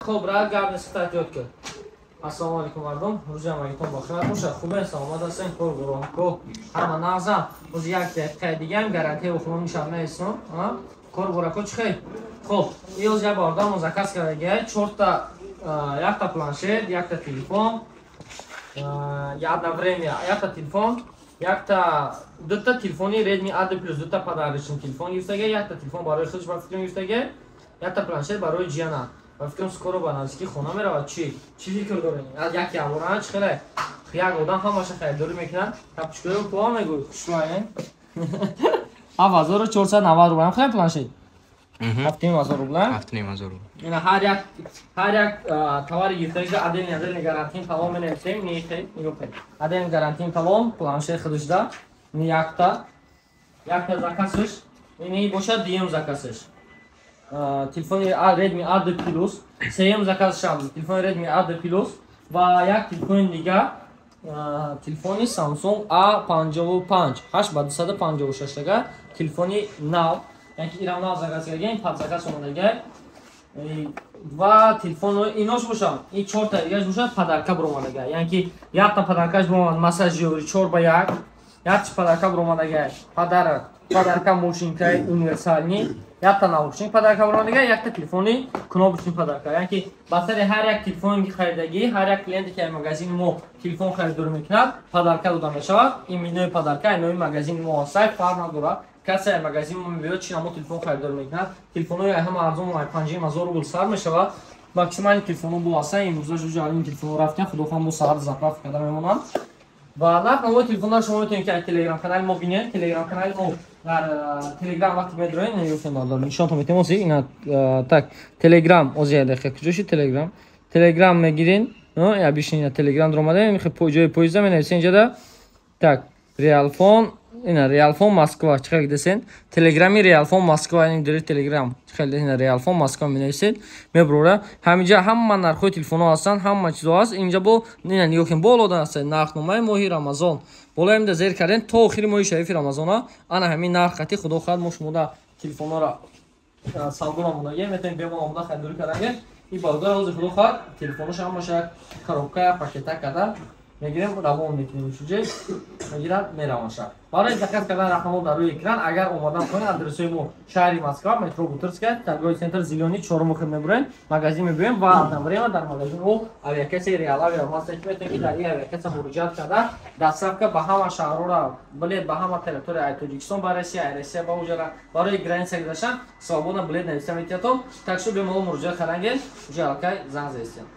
خب راه گام نسبت یاد کرد. السلام علیکم مردم. روز همگیتون بخیر باشه. خوبه سلامت هستین. کار گروه کو همه نازم. روز یک دقیقه دیگه هم گارانتی اخوان میشم نیستم. کار گروه کو چخیر. خب یوز یا باردم مذاکره کرده. 4 تا یک تا پلانشت، یک تا تلفن، یک تا время, یک تا تلفن, یک تا دو تا تلفنی ردمی اد پلس دو تا پدرشون تلفن گرفتگی، یک تا تلفن برای خودش با فکر گرفتگی، یک تا پلانشت برای جیانا. و فکرم سکورو با نزدیکی خونه میره. چی فکر دارین؟ یک یابوران چخیره؟ یک آدم همش خیلی میکنن. تپشکوی رو پوام میگوی خوشوایه. 7490 روبل خیلی پلانشت. 7000 روبل. 7000 روبل. اینا هر یک تواری گرفتگی ادین گارانتی تمام نمی‌سیم نیخه نیوپه. ادین گارانتی تمام پلانشت خودش دا. یک تا زکاسش. اینی باشه دیم زکاسش. تلفن ردمی R2 Plus سیم زکاز شام تلفن ردمی R2 Plus و یک تلفن دیگه تلفنی سامسونگ A55 8256 دیگه تلفنی نو یعنی ایران نو زکاز کردیم پس زکاز اومده و تلفن ایناش باشه این 4 تا دیگه باشه پدرکا برومده یعنی یک تا پدرکاش برومد مساج یوری 4 با 1 یک پدرکا برومده پدرکا موشینکای universalni یک تا ناوشنگ پدرکا برومده یک تا تلفنی کنابوشنگ پدرکا یعنی که بسر هر یک تلفن خریدگی هر یک کلاینتی که مغازین ما تلفن خرید میکند پدرکا داده میشود این منوی پدرکا اینوی مغازین ما سایت فرق نداره کسی مغازین ما میبینه چی نمو تلفن خرید میکند تلفن‌های هم ارزون 50000 روبل سر میشود ماکسیمال تلفن بو واسه این روزا جو این تلفن رفتن خدا خام بو ساعت زفاف کردن میمونن و نرخ نوع تلفن شما میتونید که تلگرام کانال ما ببینید تلگرام کانال ما در تلگرام وقتی میدروین نمیگفتم بالا نشون تو میتونید واسه اینا تک تلگرام اوزیه دقیقه کجوشی تلگرام میگیرین یا بیشین تلگرام در اومده میخواد جای پویزه مینویسین اینجا تک ریال فون اینا ریال فون مسکو چخه دسین تلگرامی ریال فون مسکو این در تلگرام خیلی اینا ریال فون مسکو مینویسید میبره همینجا هم نرخ تلفن ها هستن هم چیزا هست اینجا بو اینا نیوکن بالا دادن است نرخ نمای ماهی رمضان بالا هم زیر کردن تا آخر ماه شریف رمضان انا همین نرخ قتی خدا خود مش مودا تلفن ها را سالگون یه میتونیم به ما خریداری کردن این بالگار روز خدا خود تلفنش هم باشه کاروکا پاکتا کدا میگیریم روان میکنیم شوجه میگیرم میروم شهر برای دقت کردن رقم‌ها در روی اکران اگر اومدن کنید آدرس ما شهری مسکو مترو بوترسک تلگرام سنتر زیلونی 4 مخ میبرین مغازین میبرین و نمبر در مغازین او کسی ریالا یا ماست میتونید در این کسی مراجعه کرده دسترس که به همه شهرها بلد به همه تریتوری ایتوجیکسون بررسی ایرسی با وجرا برای گرین سگداشن سابون بلد نویسم میتونم تکشو به ما مراجعه کردن جالکای زنگ زدید